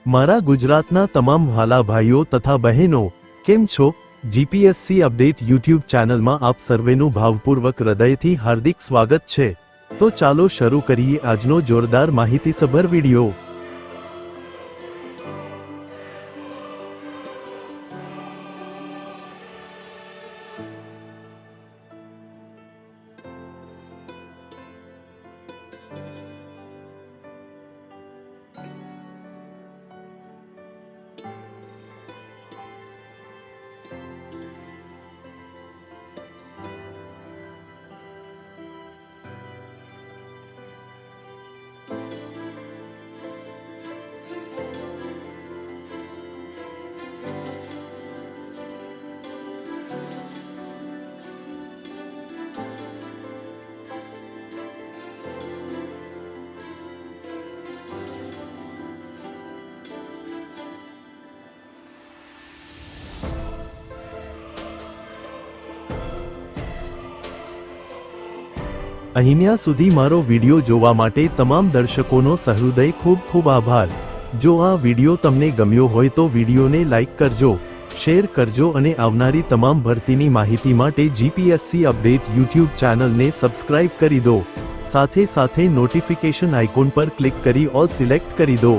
મારા ગુજરાતના તમામ વહાલા ભાઈઓ તથા બહેનો, કેમ છો? જીપીએસસી અપડેટ યુટ્યુબ ચેનલમાં આપ સર્વેનું ભાવપૂર્વક હૃદયથી હાર્દિક સ્વાગત છે। તો ચાલો શરૂ કરીએ આજનો જોરદાર માહિતીસભર વિડિયો। અહીંયા સુધી મારો વિડિયો જોવા માટે તમામ દર્શકોનો સહૃદય ખૂબ ખૂબ આભાર। જો આ વિડિયો તમને ગમ્યો હોય તો વિડિયોને લાઈક કરજો, શેર કરજો અને આવનારી તમામ ભરતીની માહિતી માટે જીપીએસસી અપડેટ યુટ્યુબ ચેનલને સબસ્ક્રાઇબ કરી દો। સાથે સાથે નોટિફિકેશન આઇકોન પર ક્લિક કરી ઓલ સિલેક્ટ કરી દો।